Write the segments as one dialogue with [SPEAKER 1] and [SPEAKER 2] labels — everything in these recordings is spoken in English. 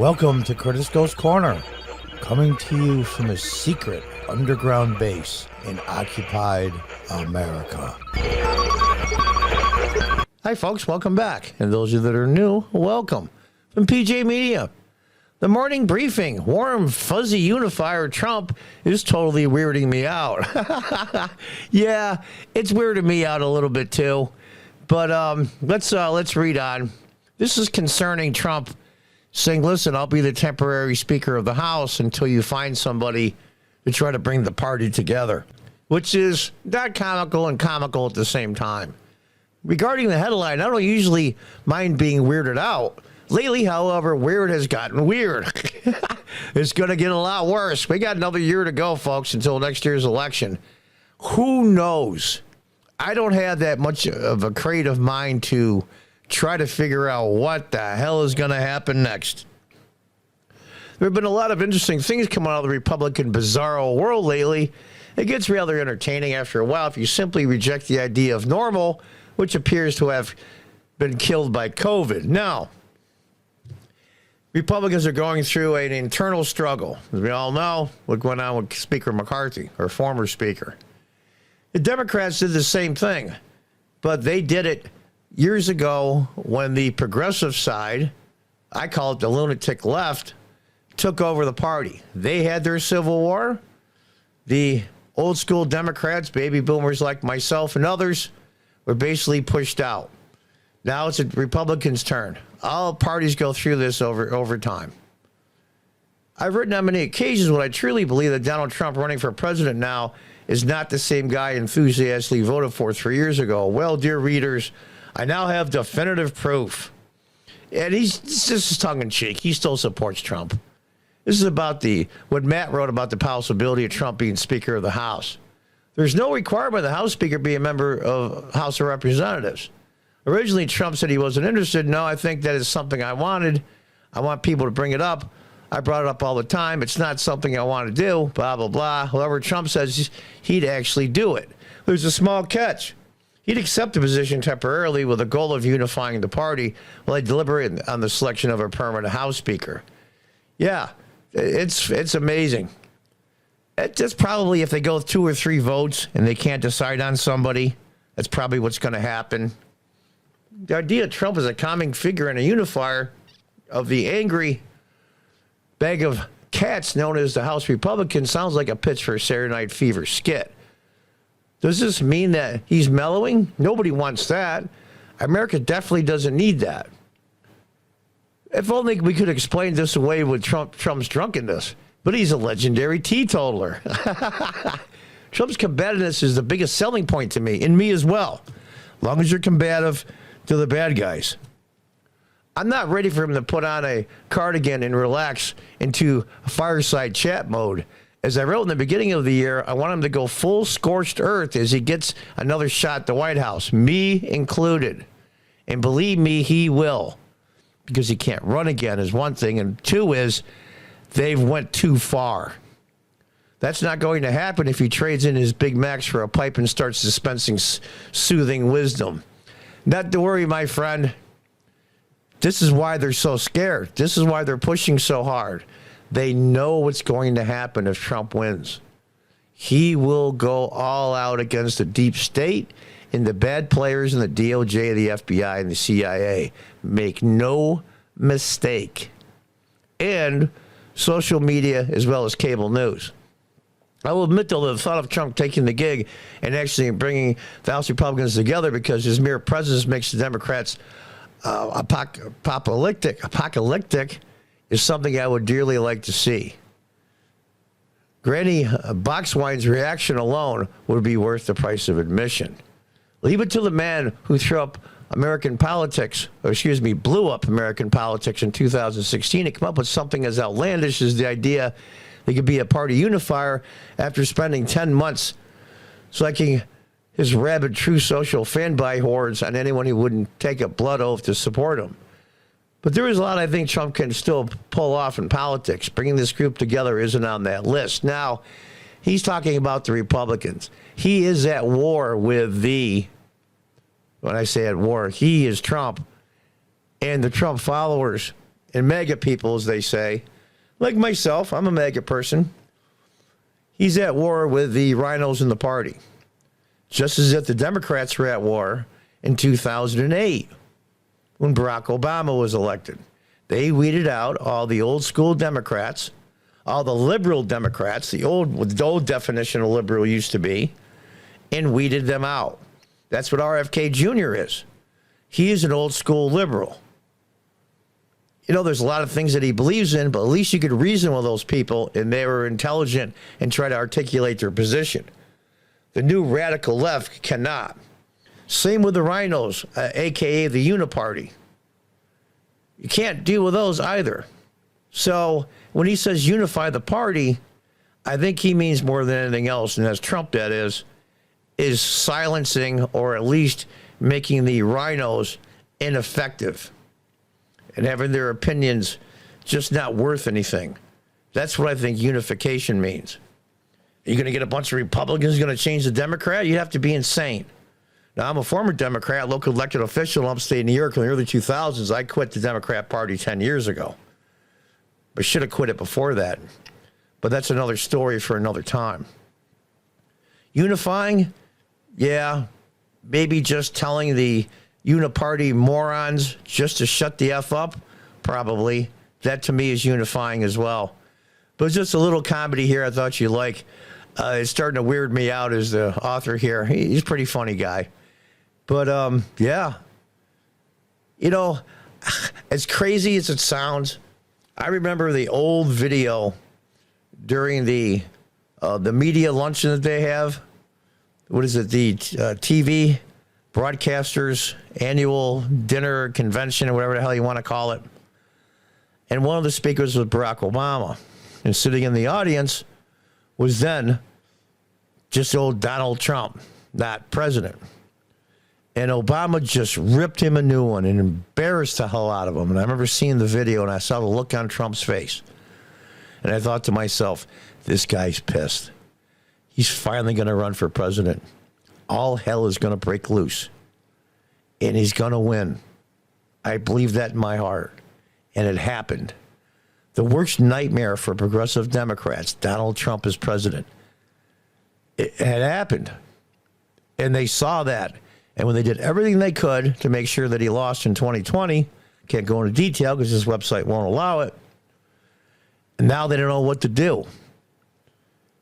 [SPEAKER 1] Welcome to Curtis Goes Corner, coming to you from a secret underground base in occupied America. Hi folks, welcome back. And those of you that are new, welcome. From PJ Media. The morning briefing, warm, fuzzy Unifier Trump is totally weirding me out. Yeah, it's weirding me out a little bit too. But let's read on. This is concerning Trump saying, listen, I'll be the temporary Speaker of the House until you find somebody to try to bring the party together, which is not comical and comical at the same time. Regarding the headline, I don't usually mind being weirded out. Lately, however, weird has gotten weird. It's going to get a lot worse. We got another year to go, folks, until next year's election. Who knows? I don't have that much of a creative mind to try to figure out what the hell is going to happen next. There have been a lot of interesting things coming out of the Republican bizarro world lately. It gets rather entertaining after a while if you simply reject the idea of normal, which appears to have been killed by COVID. Now, Republicans are going through an internal struggle. As we all know, what went on with Speaker McCarthy, or former Speaker. The Democrats did the same thing, but they did it years ago when the progressive side, I call it the lunatic left, took over the party. They had their civil war. The old school Democrats, baby boomers like myself and others, were basically pushed out. Now it's the Republicans' turn. All parties go through this over time. I've written on many occasions what I truly believe that Donald Trump running for president now is not the same guy I enthusiastically voted for 3 years ago. Well, dear readers, I now have definitive proof. And this is tongue-in-cheek. He still supports Trump. This is about what Matt wrote about the possibility of Trump being Speaker of the House. There's no requirement of the House Speaker be a member of House of Representatives. Originally, Trump said he wasn't interested. No, I think that is something I wanted. I want people to bring it up. I brought it up all the time. It's not something I want to do, blah, blah, blah. However, Trump says he'd actually do it. There's a small catch. He'd accept the position temporarily with the goal of unifying the party while they deliberate on the selection of a permanent House Speaker. Yeah, it's amazing. That's probably if they go 2 or 3 votes and they can't decide on somebody, that's probably what's going to happen. The idea of Trump as a calming figure and a unifier of the angry bag of cats known as the House Republicans sounds like a pitch for a Saturday Night Fever skit. Does this mean that he's mellowing? Nobody wants that. America definitely doesn't need that. If only we could explain this away with Trump's drunkenness. But he's a legendary teetotaler. Trump's combativeness is the biggest selling point to me, and me as well. As long as you're combative to the bad guys. I'm not ready for him to put on a cardigan and relax into a fireside chat mode. As I wrote in the beginning of the year, I want him to go full scorched earth as he gets another shot at the White House, me included. And believe me, he will. Because he can't run again is one thing, and 2 is they've went too far. That's not going to happen if he trades in his Big Macs for a pipe and starts dispensing soothing wisdom. Not to worry, my friend. This is why they're so scared. This is why they're pushing so hard. They know what's going to happen if Trump wins. He will go all out against the deep state and the bad players in the DOJ, the FBI, and the CIA. Make no mistake. And social media as well as cable news. I will admit, though, the thought of Trump taking the gig and actually bringing the House Republicans together because his mere presence makes the Democrats apocalyptic is something I would dearly like to see. Granny Boxwine's reaction alone would be worth the price of admission. Leave it to the man who blew up American politics in 2016 to come up with something as outlandish as the idea they could be a party unifier after spending 10 months selecting his rabid true social fanboy hordes on anyone who wouldn't take a blood oath to support him. But there is a lot I think Trump can still pull off in politics. Bringing this group together isn't on that list. Now, he's talking about the Republicans. He is at war with when I say at war, he is Trump and the Trump followers and MAGA people, as they say, like myself, I'm a MAGA person. He's at war with the rhinos in the party, just as if the Democrats were at war in 2008 when Barack Obama was elected. They weeded out all the old school Democrats, all the liberal Democrats, the old definition of liberal used to be, and weeded them out. That's what RFK Jr. is. He is an old school liberal. You know, there's a lot of things that he believes in, but at least you could reason with those people and they were intelligent and try to articulate their position. The new radical left cannot. Same with the rhinos, a.k.a. the Uniparty. You can't deal with those either. So when he says unify the party, I think he means more than anything else, and as Trump that is silencing or at least making the rhinos ineffective and having their opinions just not worth anything. That's what I think unification means. Are you going to get a bunch of Republicans going to change the Democrat? You'd have to be insane. Now, I'm a former Democrat, local elected official in upstate New York in the early 2000s. I quit the Democrat Party 10 years ago. But should have quit it before that. But that's another story for another time. Unifying? Yeah, maybe just telling the Uniparty morons just to shut the F up? Probably. That to me is unifying as well. But it's just a little comedy here I thought you'd like. It's starting to weird me out as the author here. He's a pretty funny guy. But, yeah. You know, as crazy as it sounds, I remember the old video during the media luncheon that they have. What is it? The TV broadcasters annual dinner convention or whatever the hell you want to call it. And one of the speakers was Barack Obama. And sitting in the audience was then just old Donald Trump, not president. And Obama just ripped him a new one and embarrassed the hell out of him. And I remember seeing the video and I saw the look on Trump's face. And I thought to myself, this guy's pissed. He's finally going to run for president. All hell is going to break loose. And he's going to win. I believe that in my heart. And it happened. The worst nightmare for progressive Democrats, Donald Trump as president. It had happened. And they saw that. And when they did everything they could to make sure that he lost in 2020, can't go into detail because his website won't allow it. And now they don't know what to do.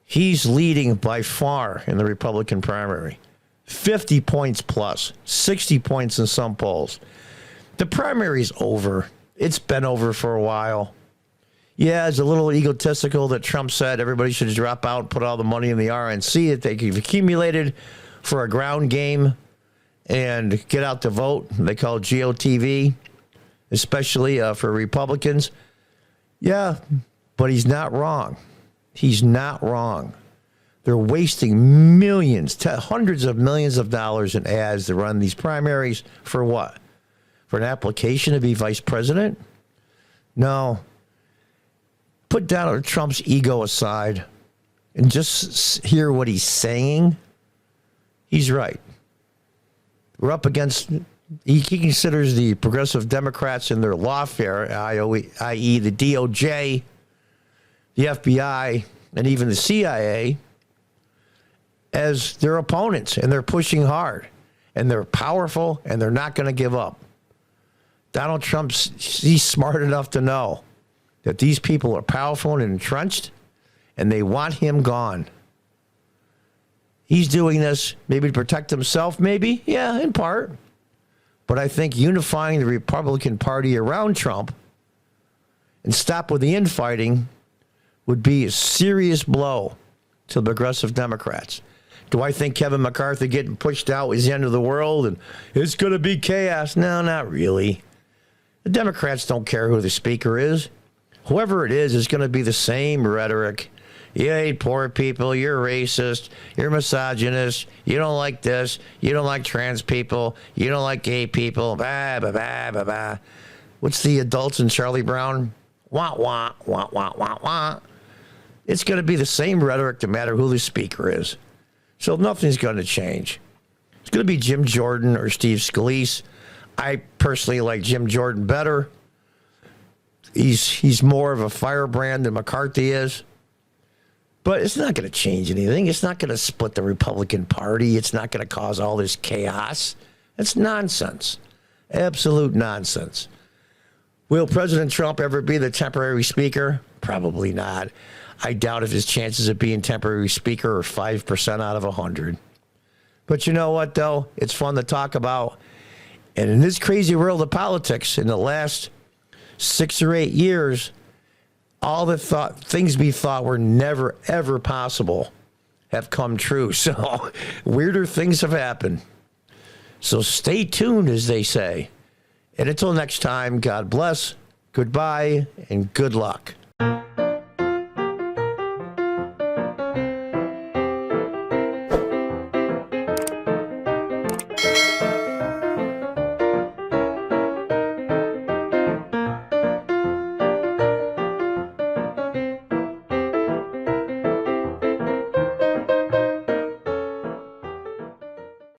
[SPEAKER 1] He's leading by far in the Republican primary. 50 points plus, 60 points in some polls. The primary's over. It's been over for a while. Yeah, it's a little egotistical that Trump said everybody should drop out and put all the money in the RNC that they've accumulated for a ground game and get out to vote. They call it GOTV, especially for Republicans. Yeah, but he's not wrong. He's not wrong. They're wasting millions, hundreds of millions of dollars in ads to run these primaries for what? For an application to be vice president? No. Put Donald Trump's ego aside and just hear what he's saying. He's right. We're up against, he considers the progressive Democrats and their lawfare, i.e. the DOJ, the FBI, and even the CIA, as their opponents, and they're pushing hard, and they're powerful, and they're not going to give up. Donald Trump's, he's smart enough to know that these people are powerful and entrenched, and they want him gone. He's doing this maybe to protect himself, maybe, yeah, in part. But I think unifying the Republican Party around Trump and stop with the infighting would be a serious blow to the progressive Democrats. Do I think Kevin McCarthy getting pushed out is the end of the world and it's going to be chaos? No, not really. The Democrats don't care who the speaker is. Whoever it is going to be the same rhetoric. You hate poor people, you're racist, you're misogynist, you don't like this, you don't like trans people, you don't like gay people, bah, bah, bah, bah, bah. What's the adults in Charlie Brown? Wah, wah, wah, wah, wah, wah. It's going to be the same rhetoric no matter who the speaker is. So nothing's going to change. It's going to be Jim Jordan or Steve Scalise. I personally like Jim Jordan better. He's more of a firebrand than McCarthy is. But it's not going to change anything. It's not going to split the Republican Party. It's not going to cause all this chaos. That's nonsense. Absolute nonsense. Will President Trump ever be the temporary speaker? Probably not. I doubt if his chances of being temporary speaker are 5% out of 100. But you know what, though? It's fun to talk about. And in this crazy world of politics, in the last 6 or 8 years, all the things we thought were never, ever possible have come true. So weirder things have happened. So stay tuned, as they say. And until next time, God bless, goodbye, and good luck.